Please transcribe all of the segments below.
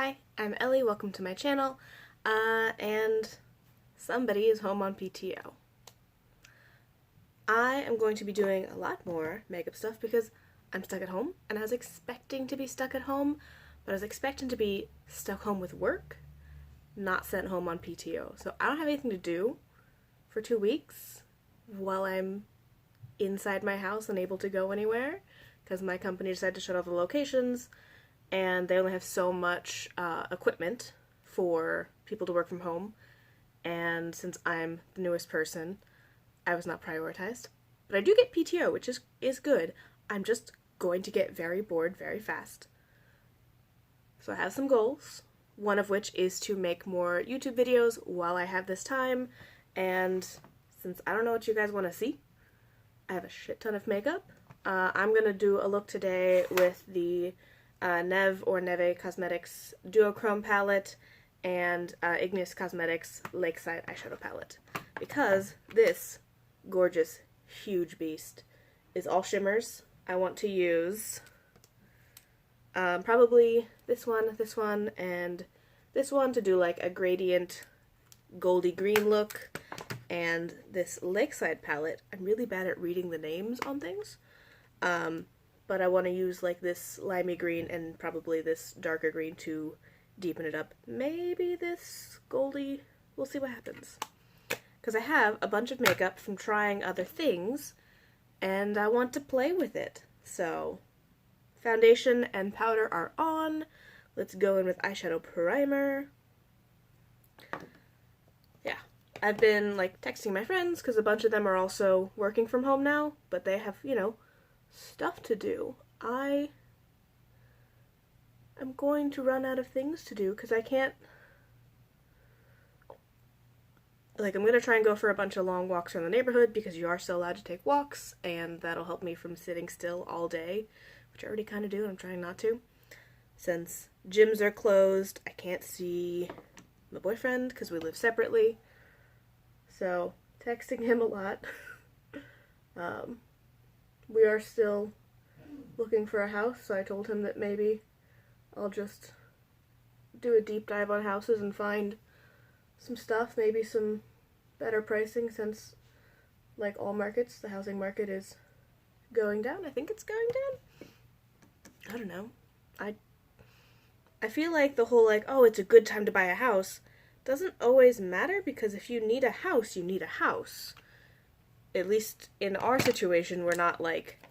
Hi, I'm Ellie, welcome to my channel, and somebody is home on PTO. I am going to be doing a lot more makeup stuff because I'm stuck at home, and I was expecting to be stuck at home, but I was expecting to be stuck home with work, not sent home on PTO. So I don't have anything to do for 2 weeks while I'm inside my house, unable to go anywhere, because my company decided to shut off the locations, and they only have so much equipment for people to work from home, and since I'm the newest person, I was not prioritized. But I do get PTO, which is good. I'm just going to get very bored very fast. So I have some goals, one of which is to make more YouTube videos while I have this time, and since I don't know what you guys want to see, I have a shit ton of makeup. I'm going to do a look today with the Neve or Neve Cosmetics Duochrome palette and Igneous Cosmetics Lakeside eyeshadow palette, because this gorgeous huge beast is all shimmers. I want to use probably this one, and this one to do like a gradient goldy green look, and this Lakeside palette, I'm really bad at reading the names on things, but I want to use like this limey green and probably this darker green to deepen it up. Maybe this goldy, we'll see what happens. Because I have a bunch of makeup from trying other things, and I want to play with it. So, foundation and powder are on. Let's go in with eyeshadow primer. Yeah, I've been like texting my friends because a bunch of them are also working from home now, but they have, stuff to do. I am going to run out of things to do because I can't, I'm going to try and go for a bunch of long walks around the neighborhood because you are still allowed to take walks, and that'll help me from sitting still all day, which I already kind of do and I'm trying not to. Since gyms are closed, I can't see my boyfriend because we live separately, so texting him a lot. We are still looking for a house, so I told him that maybe I'll just do a deep dive on houses and find some stuff, maybe some better pricing, since, like all markets, the housing market is going down. I think it's going down. I don't know. I feel like the whole oh, it's a good time to buy a house doesn't always matter, because if you need a house, you need a house. At least in our situation, we're not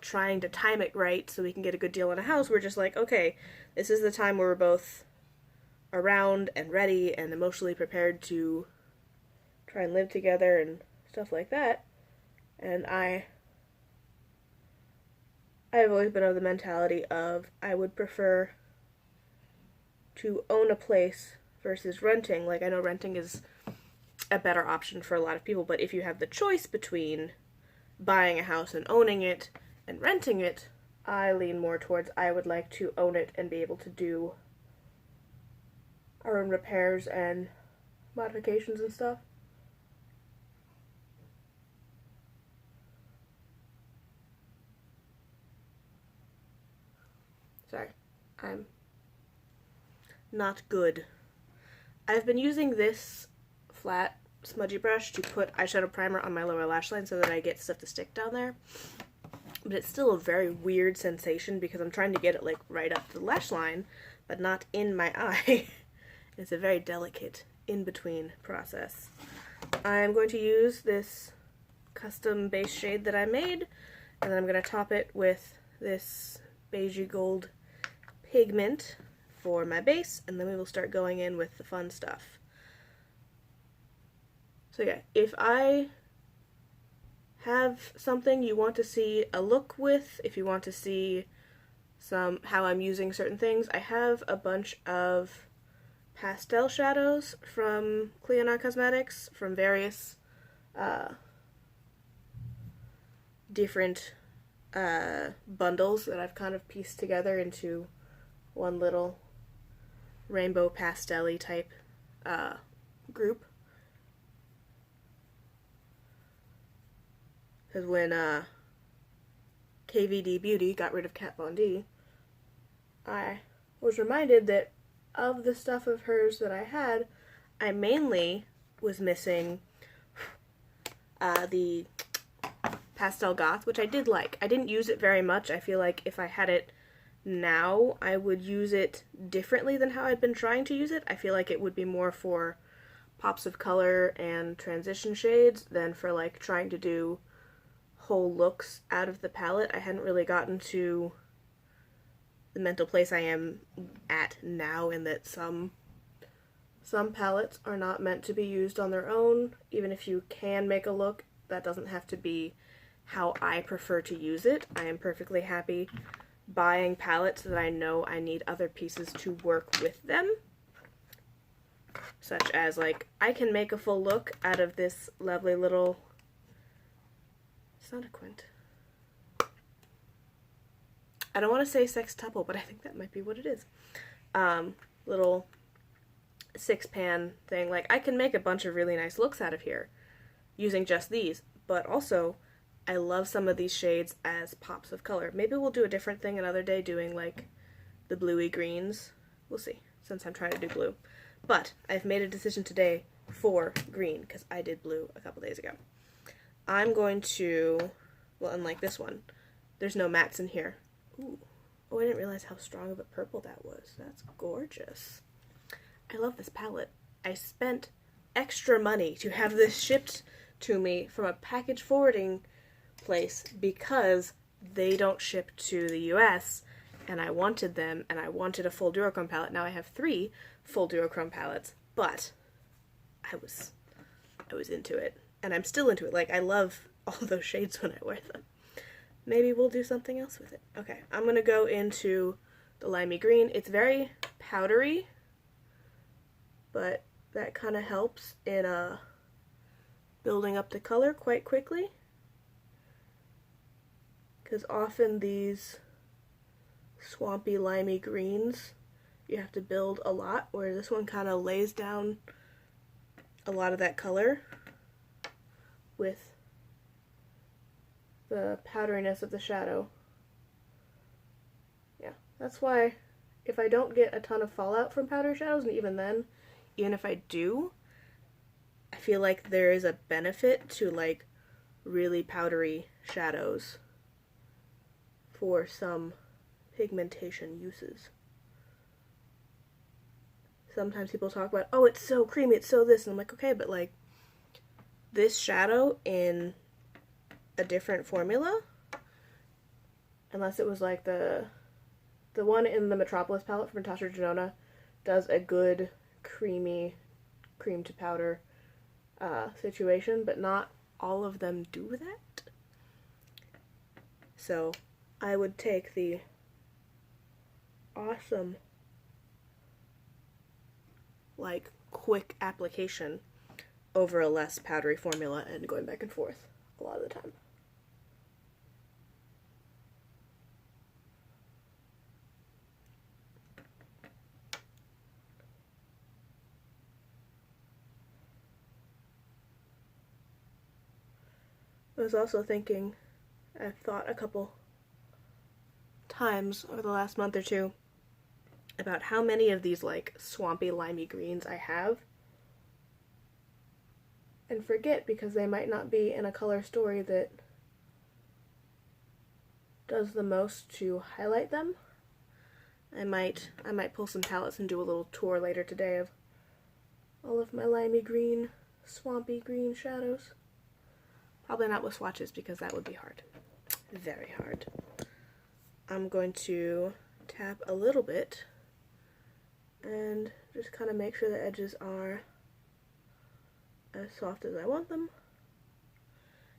trying to time it right so we can get a good deal on a house. We're just okay, this is the time where we're both around and ready and emotionally prepared to try and live together and stuff like that. And I've always been of the mentality of I would prefer to own a place versus renting. I know renting is a better option for a lot of people, but if you have the choice between buying a house and owning it and renting it, I lean more towards I would like to own it and be able to do our own repairs and modifications and stuff. Sorry, I'm not good. I've been using this flat smudgy brush to put eyeshadow primer on my lower lash line so that I get stuff to stick down there. But it's still a very weird sensation because I'm trying to get it right up to the lash line, but not in my eye. It's a very delicate in-between process. I'm going to use this custom base shade that I made, and then I'm going to top it with this beigey gold pigment for my base, and then we will start going in with the fun stuff. So yeah, if I have something you want to see a look with, if you want to see how I'm using certain things, I have a bunch of pastel shadows from Igneous Cosmetics from various different bundles that I've kind of pieced together into one little rainbow pastel-y type group. Because when KVD Beauty got rid of Kat Von D, I was reminded that of the stuff of hers that I had, I mainly was missing the Pastel Goth, which I did like. I didn't use it very much. I feel like if I had it now, I would use it differently than how I'd been trying to use it. I feel like it would be more for pops of color and transition shades than for like trying to do whole looks out of the palette. I hadn't really gotten to the mental place I am at now, in that some palettes are not meant to be used on their own. Even if you can make a look, that doesn't have to be how I prefer to use it. I am perfectly happy buying palettes that I know I need other pieces to work with them. Such as, like, I can make a full look out of this lovely little, it's not a quint. I don't want to say sextuple, but I think that might be what it is. Little 6-pan thing. Like, I can make a bunch of really nice looks out of here using just these, but also I love some of these shades as pops of color. Maybe we'll do a different thing another day, doing like the bluey greens. We'll see, since I'm trying to do blue. But I've made a decision today for green, because I did blue a couple days ago. I'm going to, well, unlike this one, there's no mattes in here. Ooh. Oh, I didn't realize how strong of a purple that was. That's gorgeous. I love this palette. I spent extra money to have this shipped to me from a package forwarding place because they don't ship to the US, and I wanted them, and I wanted a full Duochrome palette. Now I have 3 full Duochrome palettes, but I was into it, and I'm still into it. Like, I love all those shades when I wear them. Maybe we'll do something else with it. Okay, I'm gonna go into the limey green. It's very powdery, but that kind of helps in building up the color quite quickly, because often these swampy limey greens you have to build a lot, where this one kind of lays down a lot of that color with the powderiness of the shadow. Yeah, that's why if I don't get a ton of fallout from powder shadows, and even then, even if I do, I feel like there is a benefit to like really powdery shadows for some pigmentation uses. Sometimes people talk about, oh, it's so creamy, it's so this, and I'm like, okay, but like this shadow in a different formula, unless it was like the one in the Metropolis palette from Natasha Denona, does a good creamy cream to powder situation, but not all of them do that. So I would take the awesome, like, quick application over a less powdery formula and going back and forth a lot of the time. I was also thinking, I've thought a couple times over the last month or two about how many of these like swampy limey greens I have, and forget because they might not be in a color story that does the most to highlight them. I might pull some palettes and do a little tour later today of all of my limey green, swampy green shadows. Probably not with swatches because that would be hard. Very hard. I'm going to tap a little bit and just kind of make sure the edges are as soft as I want them,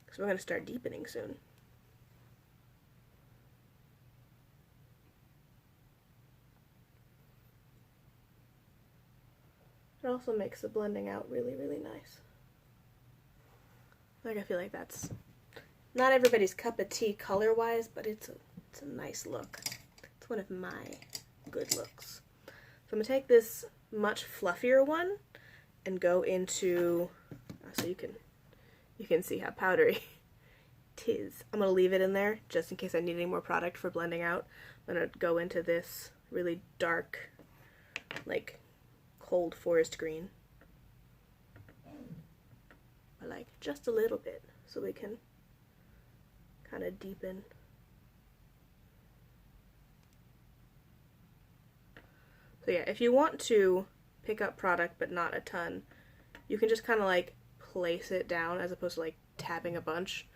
because we're going to start deepening soon. It also makes the blending out really, really nice. Like, I feel like that's not everybody's cup of tea color-wise, but it's a nice look. It's one of my good looks. So I'm going to take this much fluffier one and go into, so you can see how powdery it is. I'm going to leave it in there just in case I need any more product for blending out. I'm going to go into this really dark like cold forest green. But like just a little bit so we can kind of deepen. So yeah, if you want to pick up product but not a ton, you can just kind of like place it down as opposed to like tapping a bunch.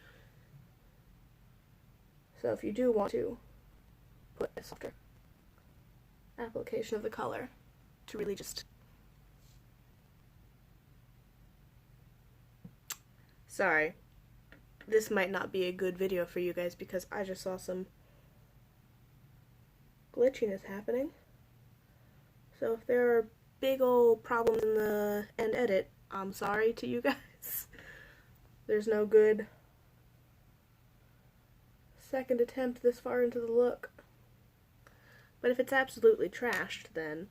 So if you do want to put a softer application of the color to really just... Sorry, this might not be a good video for you guys because I just saw some glitchiness happening. So if there are big old problems in the end edit, I'm sorry to you guys. There's no good second attempt this far into the look. But if it's absolutely trashed, then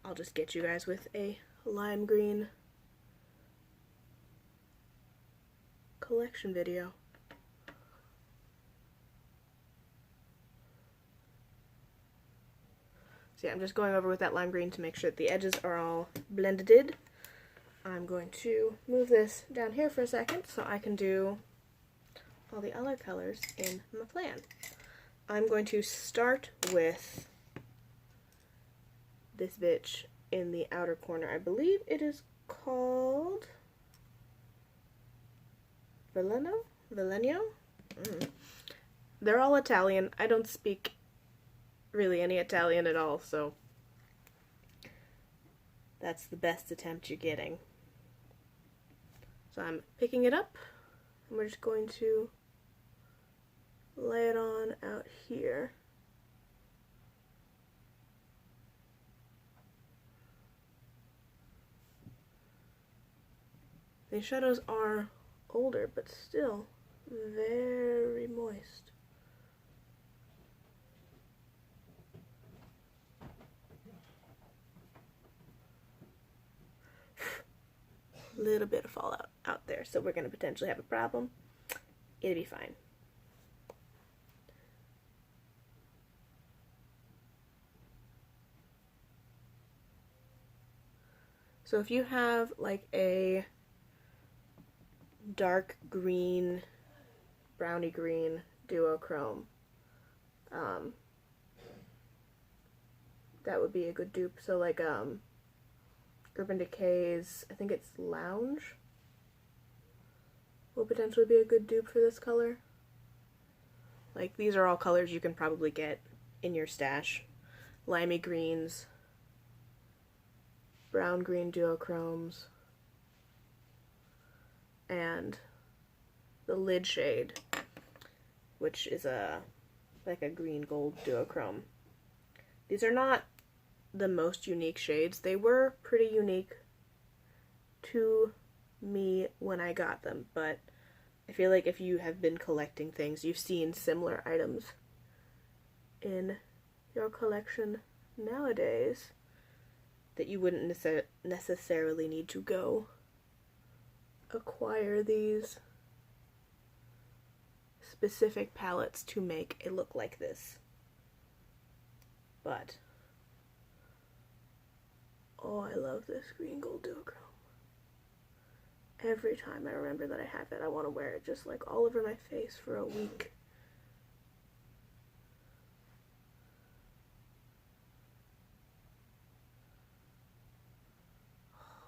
I'll just get you guys with a lime green collection video. So yeah, I'm just going over with that lime green to make sure that the edges are all blended. I'm going to move this down here for a second so I can do all the other colors in my plan. I'm going to start with this bitch in the outer corner. I believe it is called Veleno? Veleno? They're all Italian. I don't speak really any Italian at all, so that's the best attempt you're getting. So I'm picking it up, and we're just going to lay it on out here. These shadows are older, but still very moist. Little bit of fallout out there, so we're going to potentially have a problem. It'll be fine. So if you have like a dark green, browny green duochrome, that would be a good dupe. So like Urban Decay's, I think it's Lounge, will potentially be a good dupe for this color. Like, these are all colors you can probably get in your stash. Limey greens, brown green duochromes, and the lid shade, which is like a green gold duochrome. These are not the most unique shades. They were pretty unique to me when I got them, but I feel like if you have been collecting things, you've seen similar items in your collection nowadays that you wouldn't necessarily need to go acquire these specific palettes to make a look like this. But oh, I love this green gold duochrome. Every time I remember that I have it, I want to wear it just like all over my face for a week.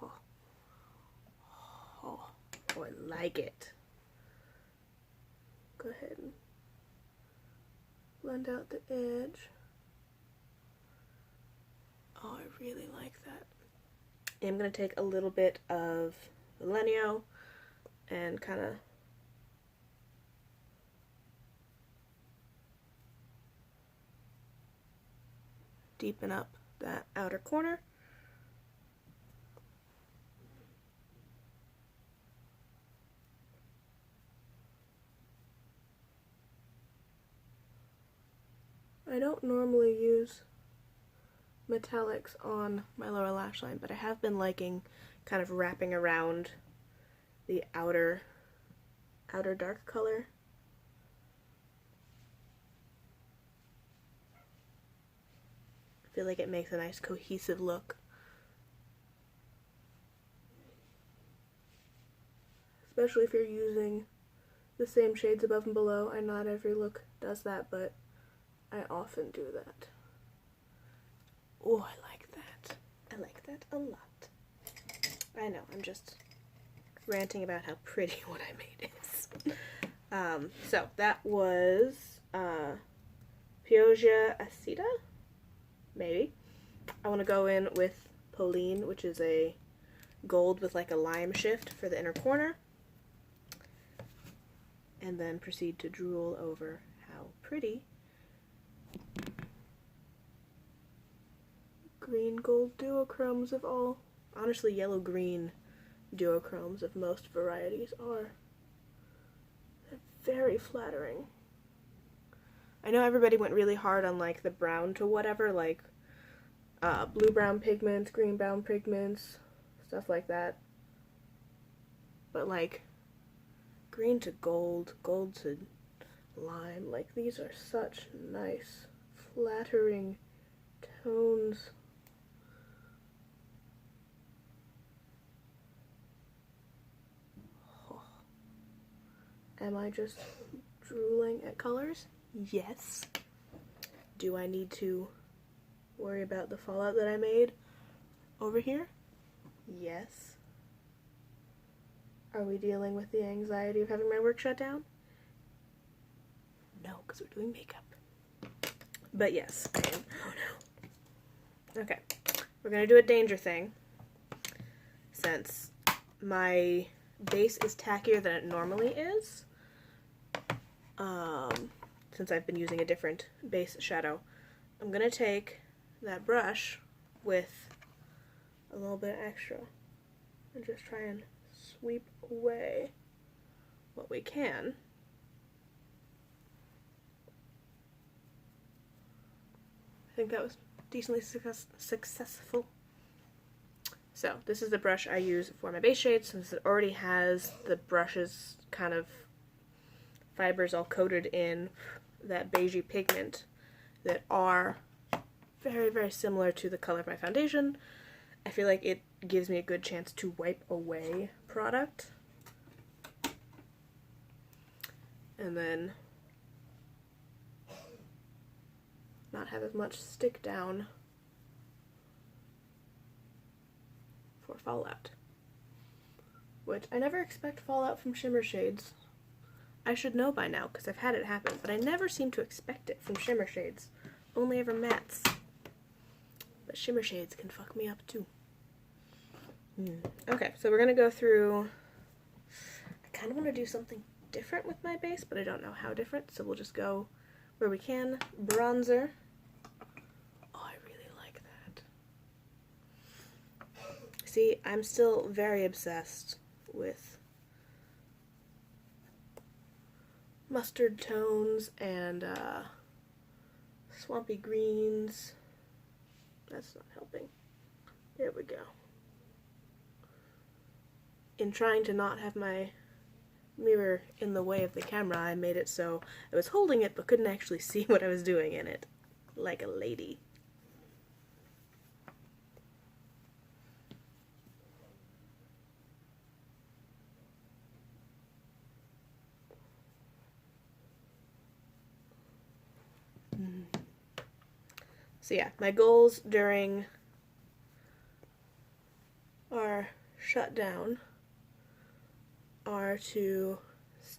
Oh, oh, oh, I like it. Go ahead and blend out the edge. Oh, I really like that. I'm going to take a little bit of Veleno and kind of deepen up that outer corner. I don't normally use metallics on my lower lash line, but I have been liking kind of wrapping around the outer dark color. I feel like it makes a nice cohesive look. Especially if you're using the same shades above and below. I know not every look does that, but I often do that. Oh, I like that. I like that a lot. I know, I'm just ranting about how pretty what I made is. So that was Pioggia Acida, maybe. I want to go in with Pauline, which is a gold with like a lime shift for the inner corner. And then proceed to drool over how pretty green gold duochromes of all, honestly yellow green duochromes of most varieties are. They're very flattering. I know everybody went really hard on like the brown to whatever, like blue brown pigments, green brown pigments, stuff like that. But like green to gold, gold to lime, like these are such nice, flattering tones. Oh. Am I just drooling at colors? Yes. Do I need to worry about the fallout that I made over here? Yes. Are we dealing with the anxiety of having my work shut down? No, because we're doing makeup. But yes, I am. Oh no. Okay, we're going to do a danger thing. Since my base is tackier than it normally is, since I've been using a different base shadow, I'm going to take that brush with a little bit extra and just try and sweep away what we can. I think that was decently successful. So this is the brush I use for my base shades, since it already has the brush's kind of fibers all coated in that beigey pigment that are very, very similar to the color of my foundation. I feel like it gives me a good chance to wipe away product. And then not have as much stick down for fallout. Which I never expect fallout from shimmer shades. I should know by now because I've had it happen, but I never seem to expect it from shimmer shades. Only ever mattes. But shimmer shades can fuck me up too. Okay, so we're going to go through, I kind of want to do something different with my base, but I don't know how different, so we'll just go where we can. Bronzer. Oh, I really like that. See, I'm still very obsessed with mustard tones and swampy greens. That's not helping. There we go. In trying to not have my mirror in the way of the camera, I made it so I was holding it but couldn't actually see what I was doing in it. Like a lady. So yeah, my goals during our shutdown are to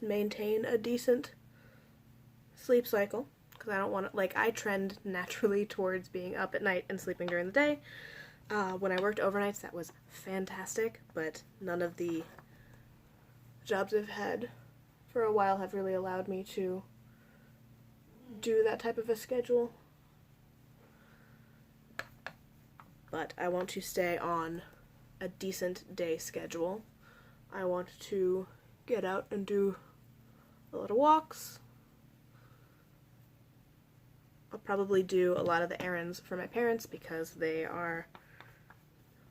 maintain a decent sleep cycle, because I don't want to, like, I trend naturally towards being up at night and sleeping during the day. When I worked overnights, that was fantastic, but none of the jobs I've had for a while have really allowed me to do that type of a schedule. But I want to stay on a decent day schedule. I want to get out and do a lot of walks. I'll probably do a lot of the errands for my parents because I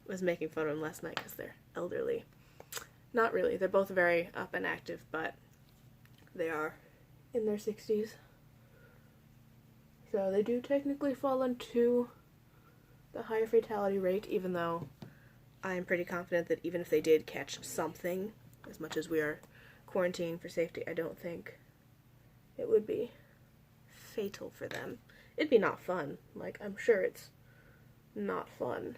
was making fun of them last night because they're elderly. Not really, they're both very up and active, but they are in their 60s. So they do technically fall into the higher fatality rate, even though I'm pretty confident that even if they did catch something, as much as we are quarantining for safety, I don't think it would be fatal for them. It'd be not fun. Like, I'm sure it's not fun.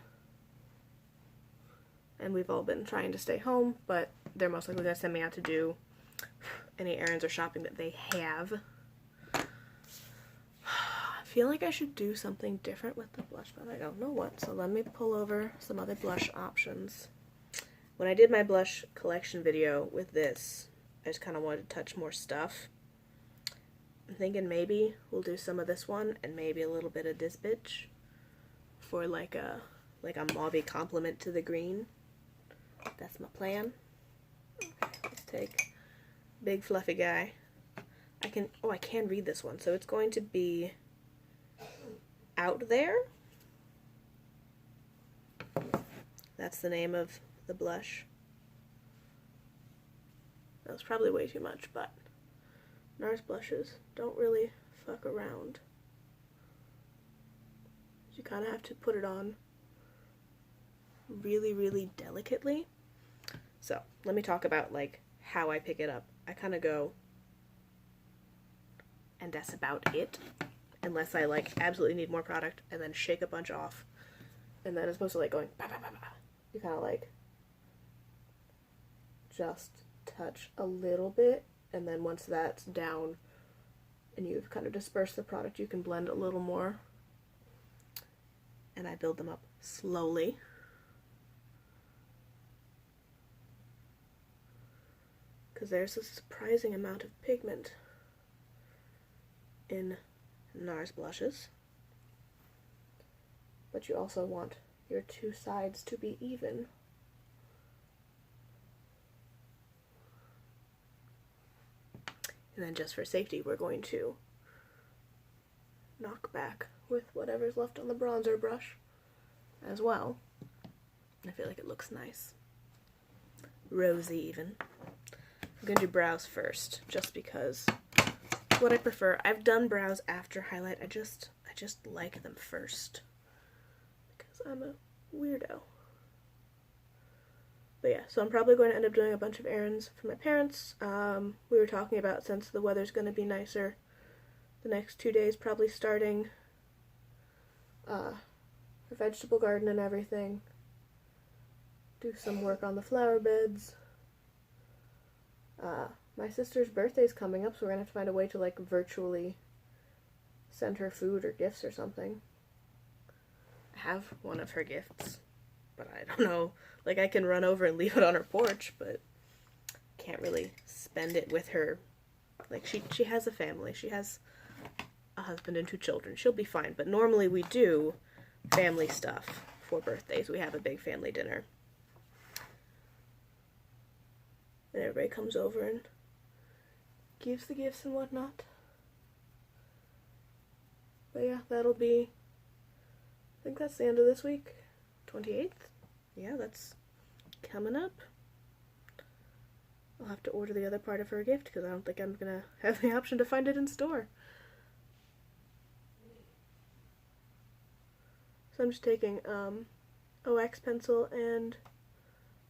And we've all been trying to stay home, but they're most likely going to send me out to do any errands or shopping that they have. I feel like I should do something different with the blush, but I don't know what. So let me pull over some other blush options. When I did my blush collection video with this, I just kind of wanted to touch more stuff. I'm thinking maybe we'll do some of this one and maybe a little bit of this bitch for like a mauvey complement to the green. That's my plan. Okay, let's take big fluffy guy. I can read this one. So it's going to be Out There. That's the name of the blush. That was probably way too much, but NARS blushes don't really fuck around. You kind of have to put it on really, really delicately. So let me talk about like how I pick it up. I kind of go, and that's about it, unless I like absolutely need more product, and then shake a bunch off, and then as opposed to like going bah, bah, bah, bah, you kind of like just touch a little bit, and then once that's down and you've kind of dispersed the product, you can blend a little more, and I build them up slowly. Because there's a surprising amount of pigment in NARS blushes. But you also want your two sides to be even. And then just for safety, we're going to knock back with whatever's left on the bronzer brush as well. I feel like it looks nice. Rosy even. I'm going to do brows first, just because it's what I prefer. I've done brows after highlight. I just like them first, because I'm a weirdo. But yeah, so I'm probably going to end up doing a bunch of errands for my parents. We were talking about, since the weather's going to be nicer the next 2 days, probably starting the vegetable garden and everything. Do some work on the flower beds. My sister's birthday's coming up, so we're gonna have to find a way to like virtually send her food or gifts or something. I have one of her gifts, but I don't know. Like, I can run over and leave it on her porch, but can't really spend it with her. Like, she has a family. She has a husband and 2 children. She'll be fine, but normally we do family stuff for birthdays. We have a big family dinner. And everybody comes over and gives the gifts and whatnot. But yeah, that'll be, I think that's the end of this week. 28th? Yeah, that's coming up. I'll have to order the other part of her gift, because I don't think I'm going to have the option to find it in store. So I'm just taking a wax pencil and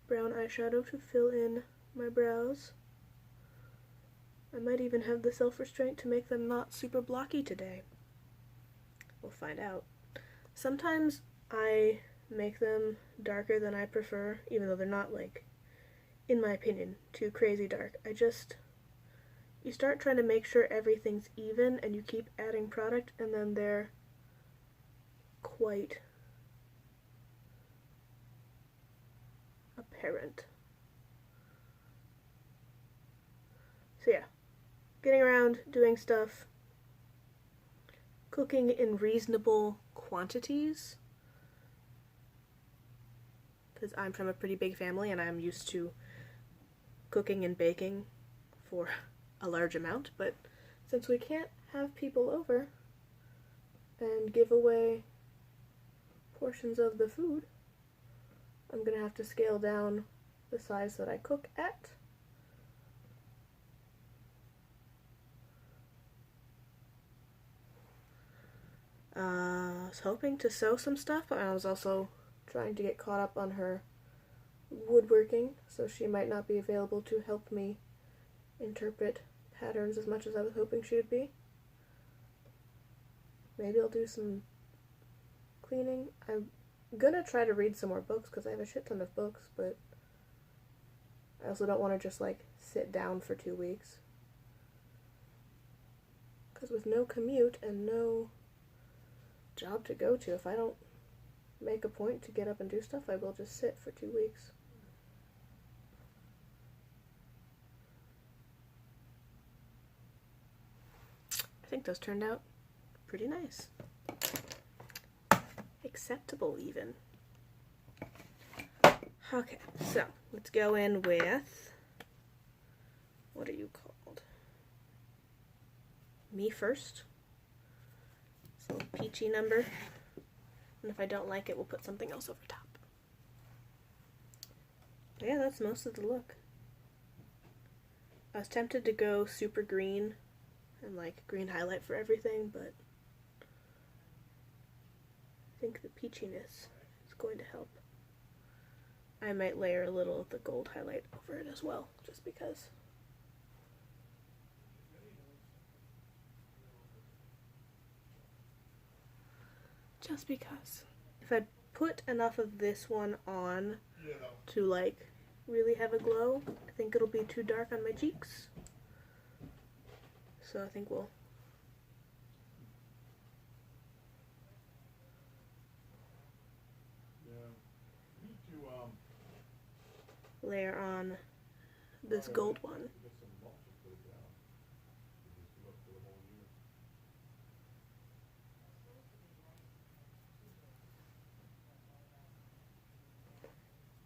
brown eyeshadow to fill in my brows. I might even have the self-restraint to make them not super blocky today. We'll find out. Sometimes I make them darker than I prefer, even though they're not, like, in my opinion, too crazy dark. You start trying to make sure everything's even, and you keep adding product, and then they're quite apparent. So yeah, getting around, doing stuff, cooking in reasonable quantities, because I'm from a pretty big family and I'm used to cooking and baking for a large amount, but since we can't have people over and give away portions of the food, I'm gonna have to scale down the size that I cook at. I was hoping to sew some stuff, but I was also trying to get caught up on her woodworking, so she might not be available to help me interpret patterns as much as I was hoping she would be. Maybe I'll do some cleaning. I'm gonna try to read some more books because I have a shit ton of books, but I also don't want to just like sit down for 2 weeks. Because with no commute and no job to go to, if I don't make a point to get up and do stuff, I will just sit for 2 weeks. I think those turned out pretty nice. Acceptable, even. Okay, so let's go in with, what are you called? Me First. So peachy number. And if I don't like it, we'll put something else over top. But yeah, that's most of the look. I was tempted to go super green and like green highlight for everything, but I think the peachiness is going to help. I might layer a little of the gold highlight over it as well, just because. Just because. If I put enough of this one on to like really have a glow, I think it'll be too dark on my cheeks. So I think we'll layer on this gold one.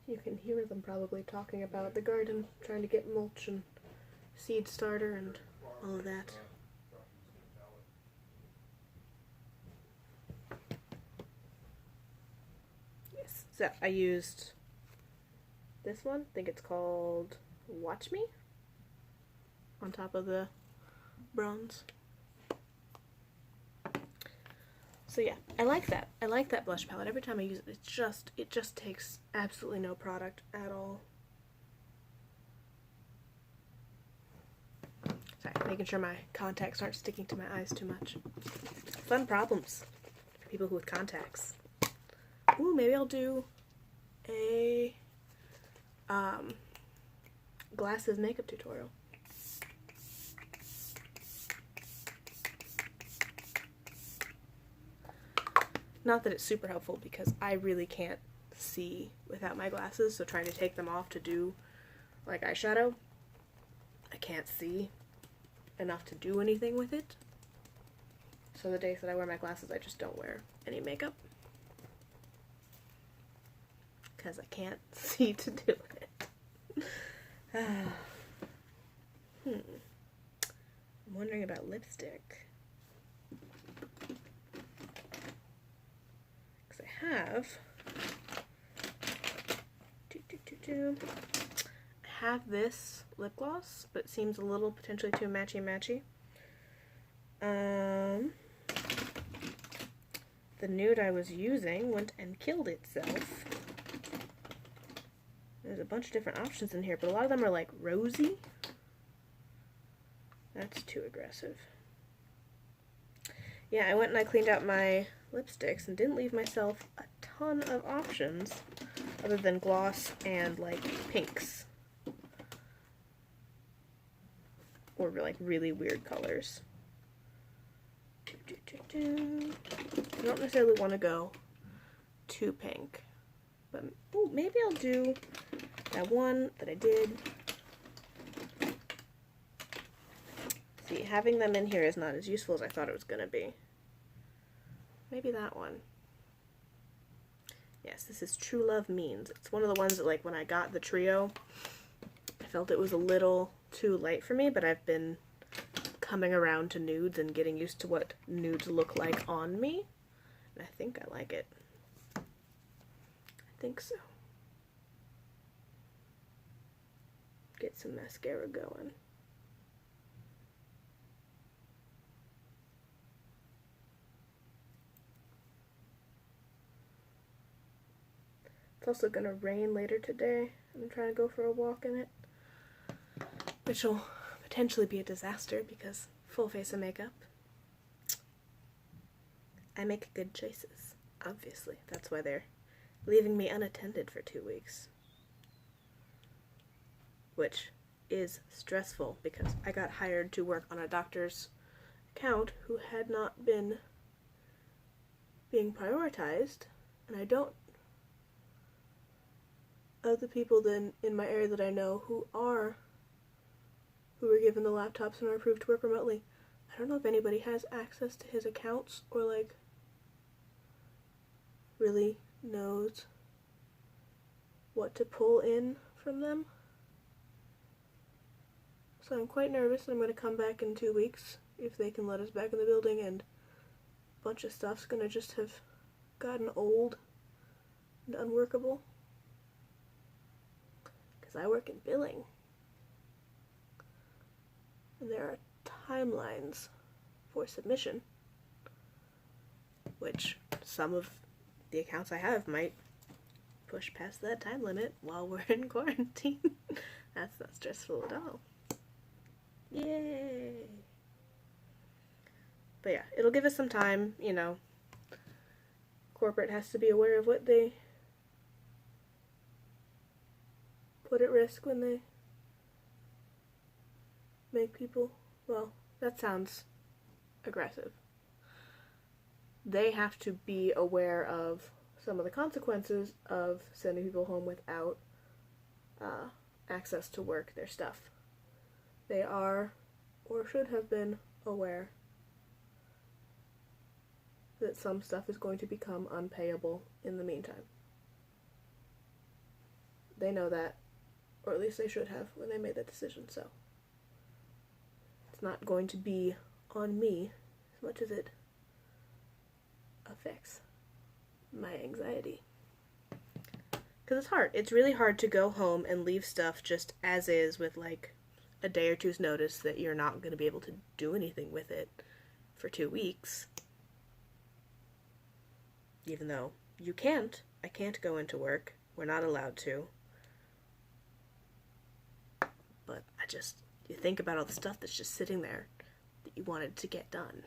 You can hear them probably talking about the garden, trying to get mulch and seed starter and all of that. Yes, so I used this one, I think it's called Watch Me, on top of the bronze. So yeah, I like that. I like that blush palette. Every time I use it, it just takes absolutely no product at all. Sorry, making sure my contacts aren't sticking to my eyes too much. Fun problems for people with contacts. Ooh, maybe I'll do a glasses makeup tutorial. Not that it's super helpful because I really can't see without my glasses, so trying to take them off to do like eyeshadow, I can't see enough to do anything with it. So the days that I wear my glasses, I just don't wear any makeup because I can't see to do it. I'm wondering about lipstick. I have this lip gloss, but it seems a little potentially too matchy-matchy. The nude I was using went and killed itself. There's a bunch of different options in here, but a lot of them are like rosy. That's too aggressive. Yeah, I went and I cleaned out my lipsticks and didn't leave myself a ton of options other than gloss and like pinks or like really weird colors. I don't necessarily want to go too pink, but ooh, maybe I'll do that one that I did. See, having them in here is not as useful as I thought it was going to be. Maybe that one. Yes, this is True Love Means. It's one of the ones that, like, when I got the trio, I felt it was a little too light for me, but I've been coming around to nudes and getting used to what nudes look like on me, and I think I like it. I think so. Get some mascara going. It's also gonna rain later today. I'm trying to go for a walk in it, which will potentially be a disaster because full face of makeup. I make good choices, obviously. That's why they're leaving me unattended for 2 weeks. Which is stressful because I got hired to work on a doctor's account who had not been being prioritized, and I don't, of the people then in my area that I know who were given the laptops and are approved to work remotely, I don't know if anybody has access to his accounts or like really knows what to pull in from them. So I'm quite nervous that I'm going to come back in 2 weeks if they can let us back in the building and a bunch of stuff's going to just have gotten old and unworkable. Because I work in billing. And there are timelines for submission, which some of the accounts I have might push past that time limit while we're in quarantine. That's not stressful at all. Yay! But yeah, it'll give us some time, you know. Corporate has to be aware of what they put at risk when they make people, well, that sounds aggressive. They have to be aware of some of the consequences of sending people home without access to work their stuff. They are, or should have been, aware that some stuff is going to become unpayable in the meantime. They know that, or at least they should have when they made that decision, so it's not going to be on me as much as it affects my anxiety. Because it's hard. It's really hard to go home and leave stuff just as is with like a day or two's notice that you're not going to be able to do anything with it for 2 weeks. Even though you can't. I can't go into work. We're not allowed to. But you think about all the stuff that's just sitting there that you wanted to get done.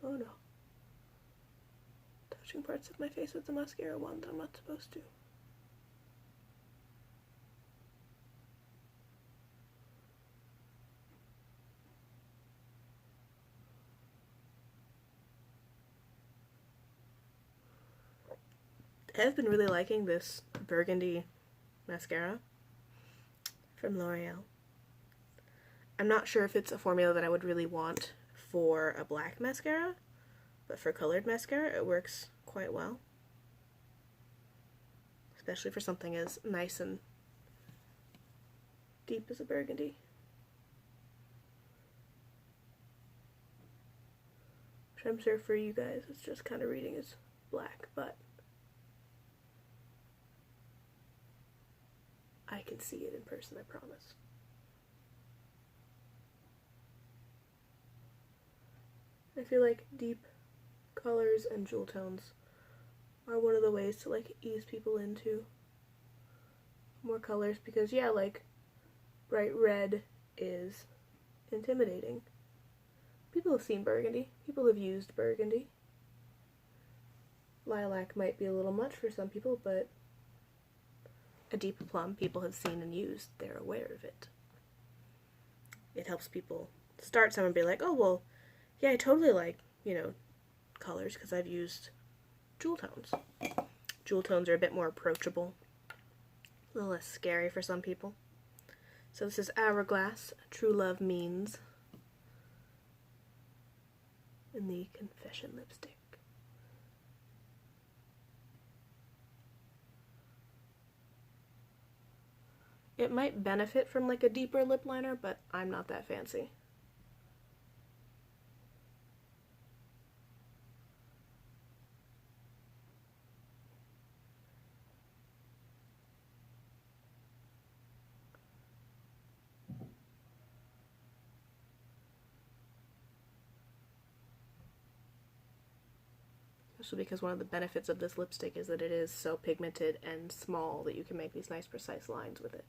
Oh no. Touching parts of my face with the mascara wand I'm not supposed to. I've been really liking this burgundy mascara from L'Oreal. I'm not sure if it's a formula that I would really want for a black mascara, but for colored mascara it works quite well. Especially for something as nice and deep as a burgundy. Which I'm sure for you guys it's just kind of reading as black, but I can see it in person, I promise. I feel like deep colors and jewel tones are one of the ways to like ease people into more colors because yeah, like bright red is intimidating. People have seen burgundy. People have used burgundy. Lilac might be a little much for some people, but a deep plum people have seen and used. They're aware of it. It helps people start some and be like, oh, well, yeah, I totally like, colors because I've used jewel tones. Jewel tones are a bit more approachable. A little less scary for some people. So this is Hourglass, True Love Means, in the Confession lipstick. It might benefit from like a deeper lip liner, but I'm not that fancy. So because one of the benefits of this lipstick is that it is so pigmented and small that you can make these nice precise lines with it.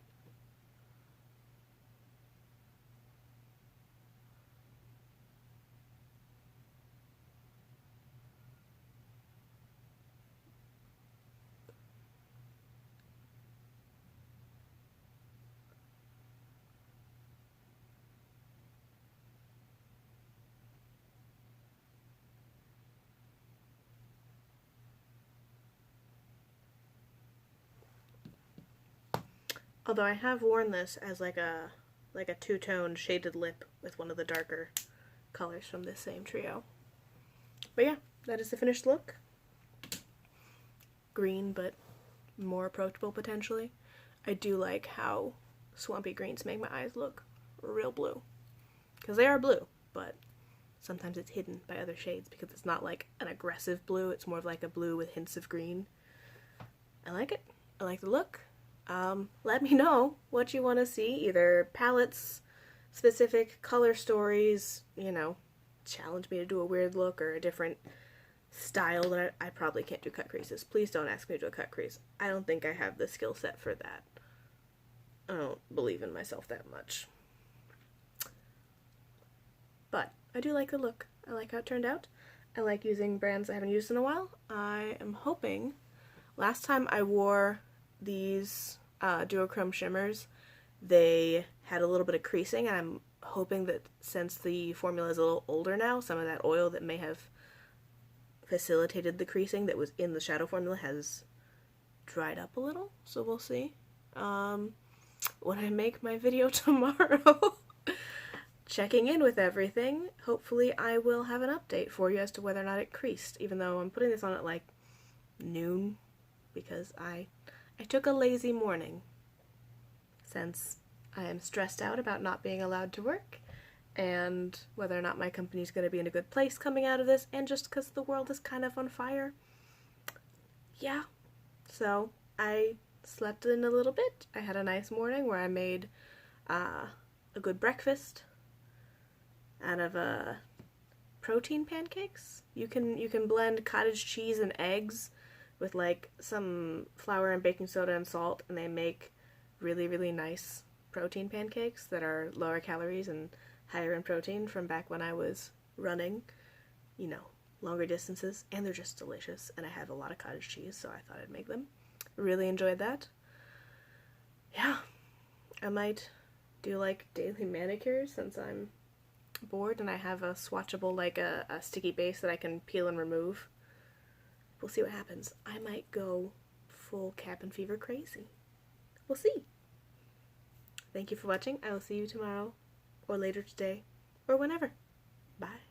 Although I have worn this as like a two-tone shaded lip with one of the darker colors from this same trio. But yeah, that is the finished look. Green, but more approachable potentially. I do like how swampy greens make my eyes look real blue. Because they are blue, but sometimes it's hidden by other shades because it's not like an aggressive blue, it's more of like a blue with hints of green. I like it. I like the look. Let me know what you want to see, either palettes, specific color stories, you know, challenge me to do a weird look or a different style that I probably can't do cut creases. Please don't ask me to do a cut crease. I don't think I have the skill set for that. I don't believe in myself that much. But I do like the look. I like how it turned out. I like using brands I haven't used in a while. I am hoping, last time I wore these Duochrome shimmers, they had a little bit of creasing, and I'm hoping that since the formula is a little older now, some of that oil that may have facilitated the creasing that was in the shadow formula has dried up a little, so we'll see. When I make my video tomorrow, checking in with everything, hopefully I will have an update for you as to whether or not it creased, even though I'm putting this on at like noon, because I took a lazy morning since I am stressed out about not being allowed to work and whether or not my company's going to be in a good place coming out of this, and just because the world is kind of on fire. Yeah, so I slept in a little bit. I had a nice morning where I made a good breakfast out of protein pancakes. You can blend cottage cheese and eggs with like some flour and baking soda and salt, and they make really, really nice protein pancakes that are lower calories and higher in protein from back when I was running, you know, longer distances, and they're just delicious, and I have a lot of cottage cheese, so I thought I'd make them. Really enjoyed that. Yeah, I might do like daily manicures since I'm bored and I have a swatchable, like a sticky base that I can peel and remove. We'll see what happens. I might go full cabin fever crazy. We'll see. Thank you for watching. I will see you tomorrow, or later today, or whenever. Bye.